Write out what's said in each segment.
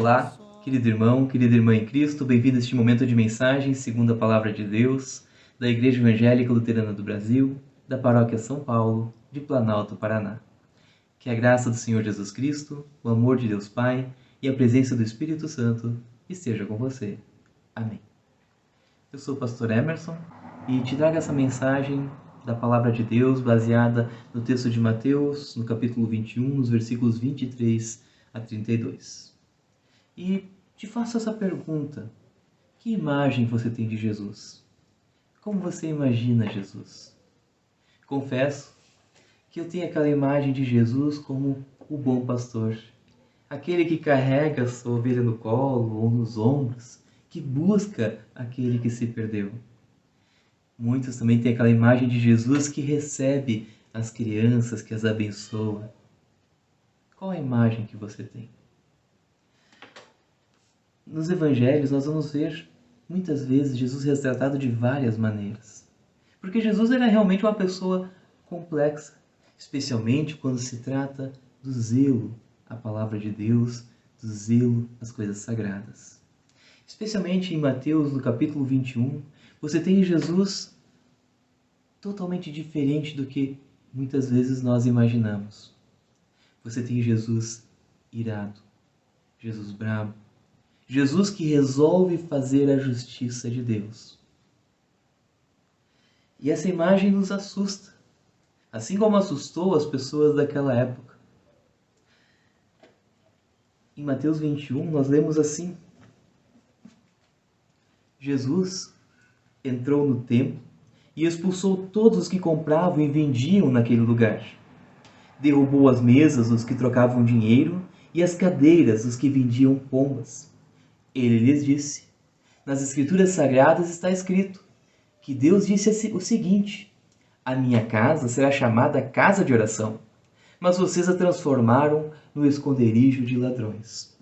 Olá, querido irmão, querida irmã em Cristo, bem-vindo a este momento de mensagem segundo a Palavra de Deus, da Igreja Evangélica Luterana do Brasil, da Paróquia São Paulo, de Planalto, Paraná. Que a graça do Senhor Jesus Cristo, o amor de Deus Pai e a presença do Espírito Santo esteja com você. Amém. Eu sou o pastor Emerson e te trago essa mensagem da Palavra de Deus baseada no texto de Mateus, no capítulo 21, nos versículos 23 a 32. E te faço essa pergunta: que imagem você tem de Jesus? Como você imagina Jesus? Confesso que eu tenho aquela imagem de Jesus como o bom pastor, aquele que carrega a sua ovelha no colo ou nos ombros, que busca aquele que se perdeu. Muitos também têm aquela imagem de Jesus que recebe as crianças, que as abençoa. Qual a imagem que você tem? Nos evangelhos nós vamos ver muitas vezes Jesus retratado de várias maneiras. Porque Jesus era realmente uma pessoa complexa, especialmente quando se trata do zelo à palavra de Deus, do zelo às coisas sagradas. Especialmente em Mateus, no capítulo 21, você tem Jesus totalmente diferente do que muitas vezes nós imaginamos. Você tem Jesus irado, Jesus bravo, Jesus que resolve fazer a justiça de Deus. E essa imagem nos assusta, assim como assustou as pessoas daquela época. Em Mateus 21, nós lemos assim: Jesus entrou no templo e expulsou todos os que compravam e vendiam naquele lugar. Derrubou as mesas dos que trocavam dinheiro e as cadeiras dos que vendiam pombas. Ele lhes disse: nas Escrituras Sagradas está escrito que Deus disse o seguinte: a minha casa será chamada casa de oração, mas vocês a transformaram no esconderijo de ladrões.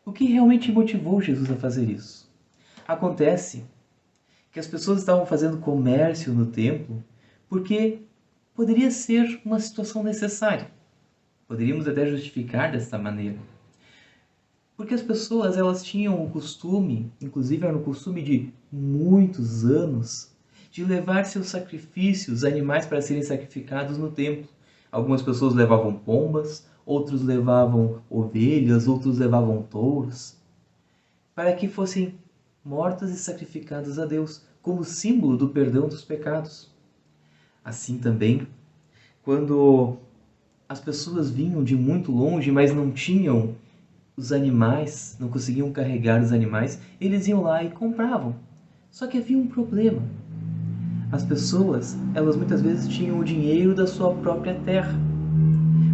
O que realmente motivou Jesus a fazer isso? Acontece que as pessoas estavam fazendo comércio no templo porque poderia ser uma situação necessária. Poderíamos até justificar desta maneira. Porque as pessoas elas tinham o costume, inclusive era um costume de muitos anos, de levar seus sacrifícios, animais para serem sacrificados no templo. Algumas pessoas levavam pombas, outros levavam ovelhas, outros levavam touros, para que fossem mortos e sacrificados a Deus, como símbolo do perdão dos pecados. Assim também, quando as pessoas vinham de muito longe, mas não tinham os animais, não conseguiam carregar os animais, eles iam lá e compravam. Só que havia um problema. As pessoas, elas muitas vezes tinham o dinheiro da sua própria terra.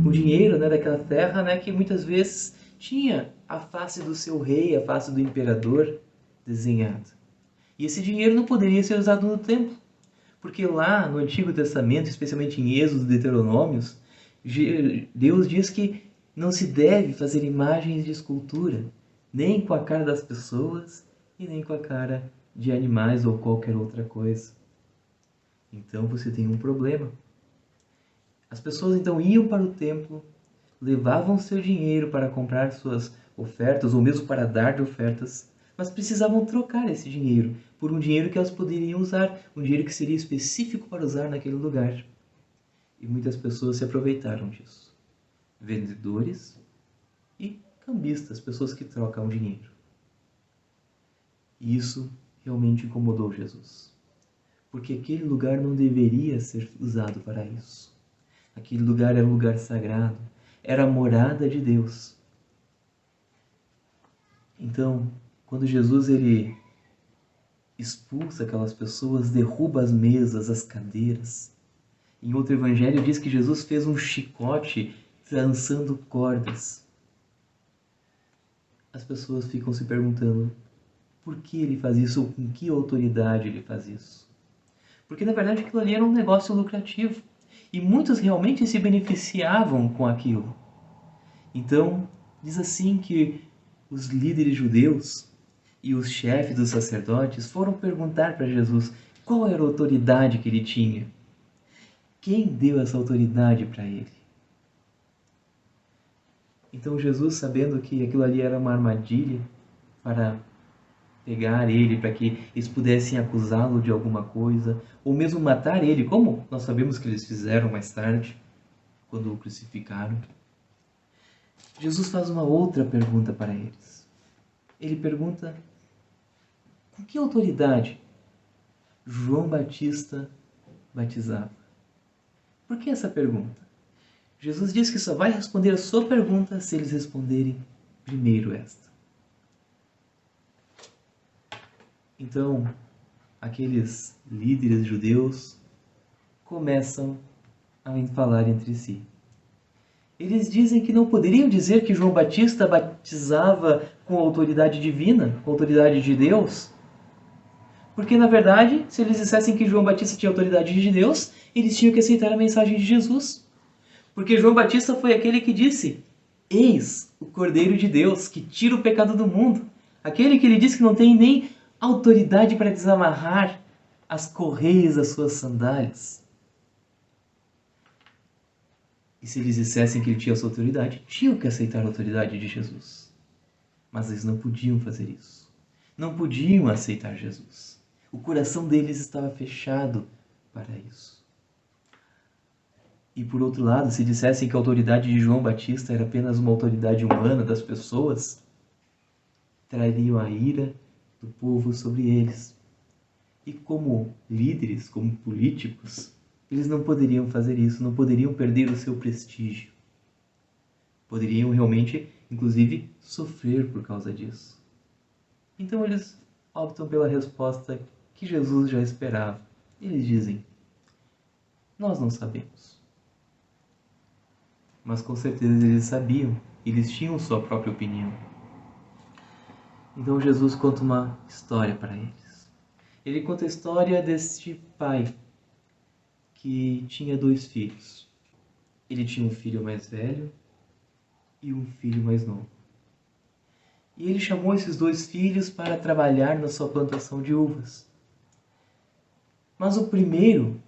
O dinheiro, daquela terra, que muitas vezes tinha a face do seu rei, a face do imperador desenhada. E esse dinheiro não poderia ser usado no templo, porque lá no Antigo Testamento, especialmente em Êxodo e Deuteronômios, Deus diz que não se deve fazer imagens de escultura, nem com a cara das pessoas e nem com a cara de animais ou qualquer outra coisa. Então você tem um problema. As pessoas então iam para o templo, levavam seu dinheiro para comprar suas ofertas ou mesmo para dar de ofertas, mas precisavam trocar esse dinheiro por um dinheiro que elas poderiam usar, um dinheiro que seria específico para usar naquele lugar. E muitas pessoas se aproveitaram disso. Vendedores e cambistas, pessoas que trocam dinheiro. E isso realmente incomodou Jesus, porque aquele lugar não deveria ser usado para isso. Aquele lugar era um lugar sagrado, era a morada de Deus. Então, quando Jesus ele expulsa aquelas pessoas, derruba as mesas, as cadeiras. Em outro evangelho diz que Jesus fez um chicote trançando cordas. As pessoas ficam se perguntando por que ele faz isso ou com que autoridade ele faz isso. Porque na verdade aquilo ali era um negócio lucrativo e muitos realmente se beneficiavam com aquilo. Então, diz assim que os líderes judeus e os chefes dos sacerdotes foram perguntar para Jesus qual era a autoridade que ele tinha. Quem deu essa autoridade para ele? Então Jesus, sabendo que aquilo ali era uma armadilha para pegar ele, para que eles pudessem acusá-lo de alguma coisa, ou mesmo matar ele, como nós sabemos que eles fizeram mais tarde, quando o crucificaram, Jesus faz uma outra pergunta para eles. Ele pergunta: com que autoridade João Batista batizava? Por que essa pergunta? Jesus diz que só vai responder a sua pergunta se eles responderem primeiro esta. Então, aqueles líderes judeus começam a falar entre si. Eles dizem que não poderiam dizer que João Batista batizava com autoridade divina, com autoridade de Deus, porque, na verdade, se eles dissessem que João Batista tinha autoridade de Deus, eles tinham que aceitar a mensagem de Jesus. Porque João Batista foi aquele que disse: eis o Cordeiro de Deus que tira o pecado do mundo. Aquele que ele disse que não tem nem autoridade para desamarrar as correias das suas sandálias. E se eles dissessem que ele tinha essa autoridade, tinham que aceitar a autoridade de Jesus. Mas eles não podiam fazer isso. Não podiam aceitar Jesus. O coração deles estava fechado para isso. E por outro lado, se dissessem que a autoridade de João Batista era apenas uma autoridade humana das pessoas, trariam a ira do povo sobre eles. E como líderes, como políticos, eles não poderiam fazer isso, não poderiam perder o seu prestígio. Poderiam realmente, inclusive, sofrer por causa disso. Então eles optam pela resposta que Jesus já esperava. Eles dizem: nós não sabemos. Mas com certeza eles sabiam, eles tinham sua própria opinião. Então Jesus conta uma história para eles. Ele conta a história deste pai que tinha 2 filhos. Ele tinha um filho mais velho e um filho mais novo. E ele chamou esses 2 filhos para trabalhar na sua plantação de uvas. Mas o primeiro,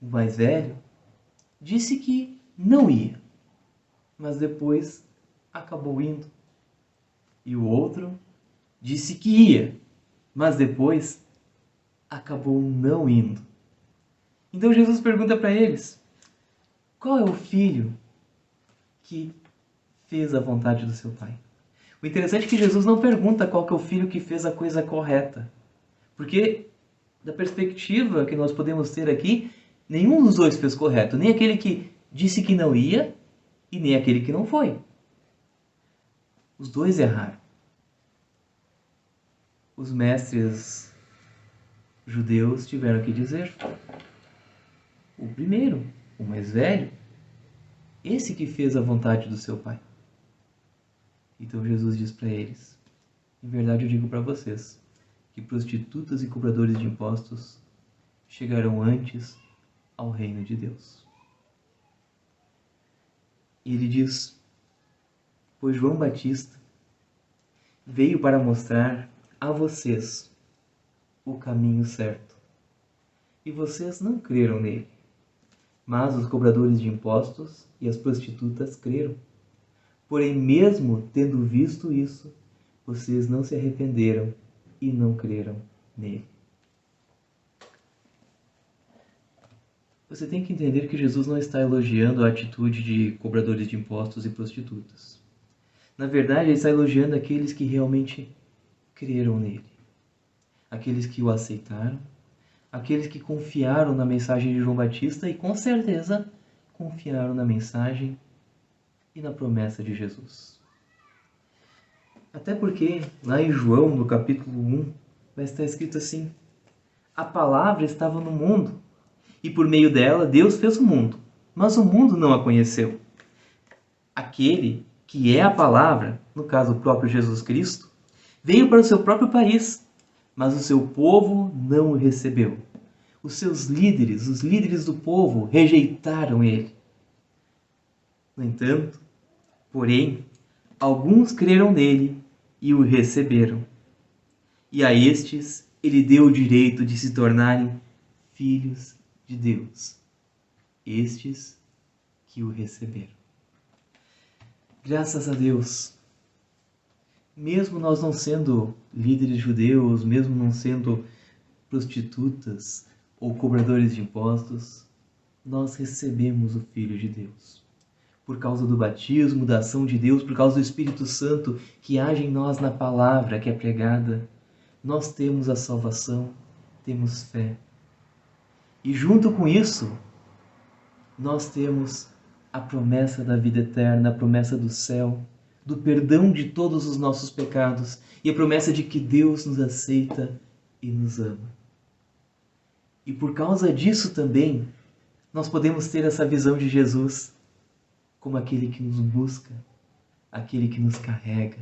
o mais velho, disse que não ia, mas depois acabou indo. E o outro disse que ia, mas depois acabou não indo. Então Jesus pergunta para eles: qual é o filho que fez a vontade do seu pai? O interessante é que Jesus não pergunta qual que é o filho que fez a coisa correta. Porque, da perspectiva que nós podemos ter aqui, nenhum dos 2 fez correto. Nem aquele que disse que não ia e nem aquele que não foi. Os 2 erraram. Os mestres judeus tiveram que dizer: o primeiro, o mais velho, esse que fez a vontade do seu pai. Então Jesus diz para eles: em verdade eu digo para vocês, que prostitutas e cobradores de impostos chegarão antes ao reino de Deus. E ele diz: pois João Batista veio para mostrar a vocês o caminho certo, e vocês não creram nele. Mas os cobradores de impostos e as prostitutas creram. Porém, mesmo tendo visto isso, vocês não se arrependeram e não creram nele. Você tem que entender que Jesus não está elogiando a atitude de cobradores de impostos e prostitutas. Na verdade, ele está elogiando aqueles que realmente creram nele. Aqueles que o aceitaram, aqueles que confiaram na mensagem de João Batista e com certeza confiaram na mensagem e na promessa de Jesus. Até porque lá em João, no capítulo 1, vai estar escrito assim: a palavra estava no mundo e por meio dela Deus fez o mundo, mas o mundo não a conheceu. Aquele que é a palavra, no caso o próprio Jesus Cristo, veio para o seu próprio país, mas o seu povo não o recebeu. Os seus líderes, os líderes do povo, rejeitaram ele. No entanto, porém, alguns creram nele e o receberam. E a estes ele deu o direito de se tornarem filhos de Deus. Estes que o receberam. Graças a Deus, mesmo nós não sendo líderes judeus, mesmo não sendo prostitutas ou cobradores de impostos, nós recebemos o Filho de Deus. Por causa do batismo, da ação de Deus, por causa do Espírito Santo que age em nós na palavra que é pregada, nós temos a salvação, temos fé. E junto com isso, nós temos a promessa da vida eterna, a promessa do céu, do perdão de todos os nossos pecados e a promessa de que Deus nos aceita e nos ama. E por causa disso também, nós podemos ter essa visão de Jesus como aquele que nos busca, aquele que nos carrega,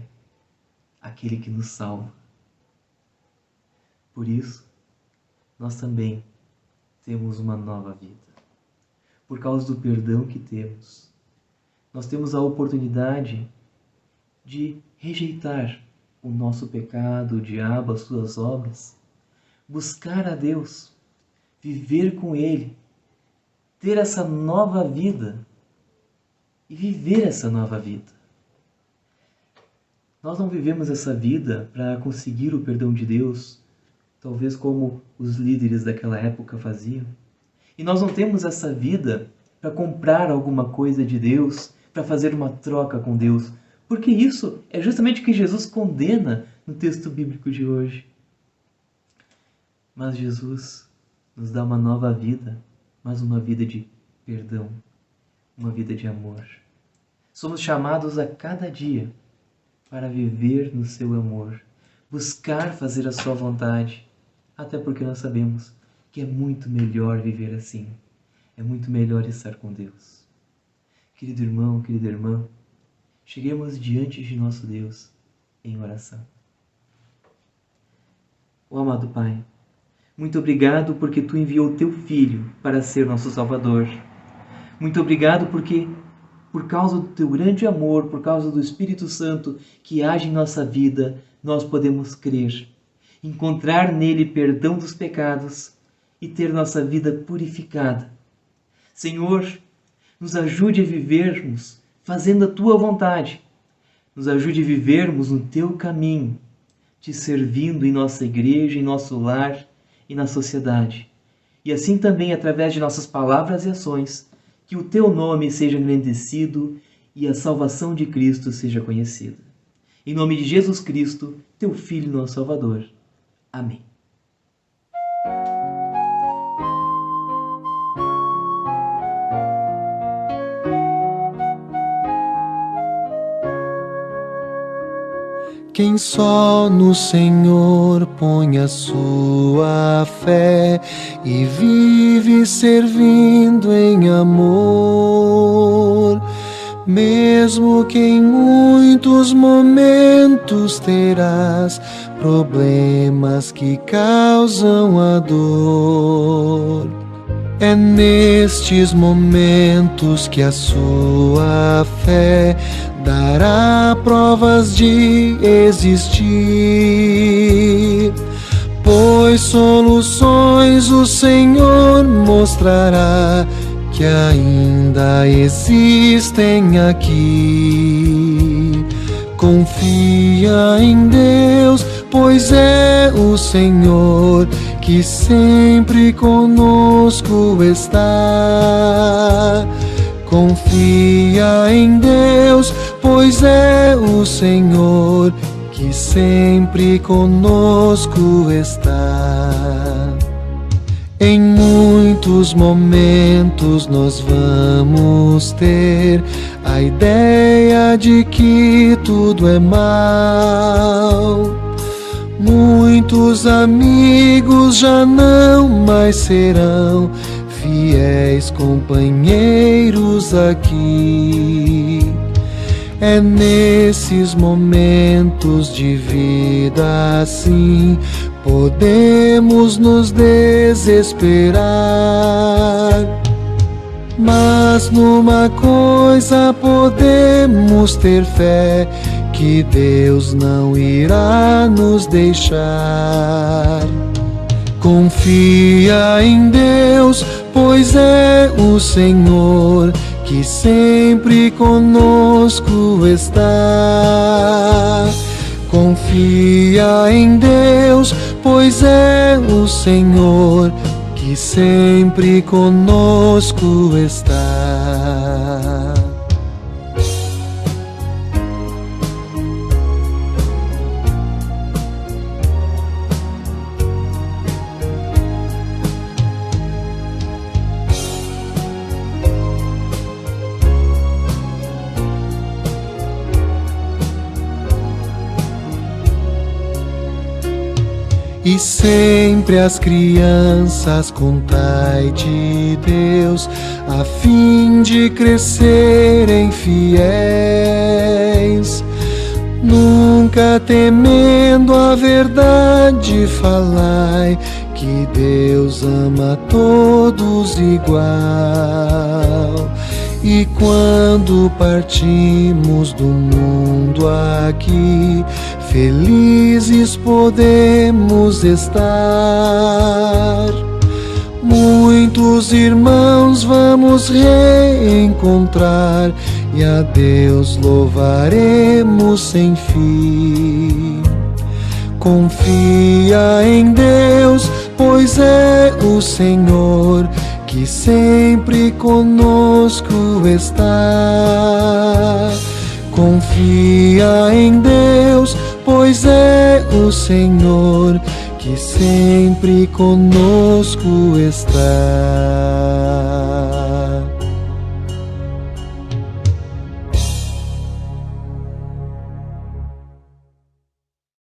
aquele que nos salva. Por isso, nós também temos uma nova vida. Por causa do perdão que temos, nós temos a oportunidade de rejeitar o nosso pecado, o diabo, as suas obras, buscar a Deus, viver com Ele, ter essa nova vida e viver essa nova vida. Nós não vivemos essa vida para conseguir o perdão de Deus, talvez como os líderes daquela época faziam. E nós não temos essa vida para comprar alguma coisa de Deus, para fazer uma troca com Deus, porque isso é justamente o que Jesus condena no texto bíblico de hoje. Mas Jesus nos dá uma nova vida, mas uma vida de perdão, uma vida de amor. Somos chamados a cada dia para viver no seu amor, buscar fazer a sua vontade, até porque nós sabemos que é muito melhor viver assim, é muito melhor estar com Deus. Querido irmão, querida irmã, cheguemos diante de nosso Deus em oração. Ó amado Pai, muito obrigado porque Tu enviou Teu Filho para ser nosso Salvador. Muito obrigado porque, por causa do Teu grande amor, por causa do Espírito Santo que age em nossa vida, nós podemos crer, encontrar nele perdão dos pecados e ter nossa vida purificada. Senhor, nos ajude a vivermos fazendo a Tua vontade. Nos ajude a vivermos no Teu caminho, Te servindo em nossa igreja, em nosso lar e na sociedade. E assim também, através de nossas palavras e ações, que o Teu nome seja engrandecido e a salvação de Cristo seja conhecida. Em nome de Jesus Cristo, Teu Filho, nosso Salvador. Amém. Quem só no Senhor põe a sua fé e vive servindo em amor, mesmo que em muitos momentos terás problemas que causam a dor. É nestes momentos que a sua fé dará provas de existir, pois soluções o Senhor mostrará que ainda existem aqui. Confia em Deus, pois é o Senhor que sempre conosco está. Confia em Deus, pois é o Senhor que sempre conosco está. Em muitos momentos nós vamos ter a ideia de que tudo é mal. Muitos amigos já não mais serão fiéis companheiros aqui. É nesses momentos de vida assim podemos nos desesperar. Mas numa coisa podemos ter fé, que Deus não irá nos deixar. Confia em Deus, pois é o Senhor que sempre conosco está. Confia em Deus, pois é o Senhor que sempre conosco está. E sempre as crianças contai de Deus, a fim de crescerem fiéis. Nunca temendo a verdade falai, que Deus ama todos igual. E quando partimos do mundo aqui, felizes podemos estar. Muitos irmãos vamos reencontrar, e a Deus louvaremos sem fim. Confia em Deus, pois é o Senhor que sempre conosco está. Confia em Deus, pois é o Senhor que sempre conosco está.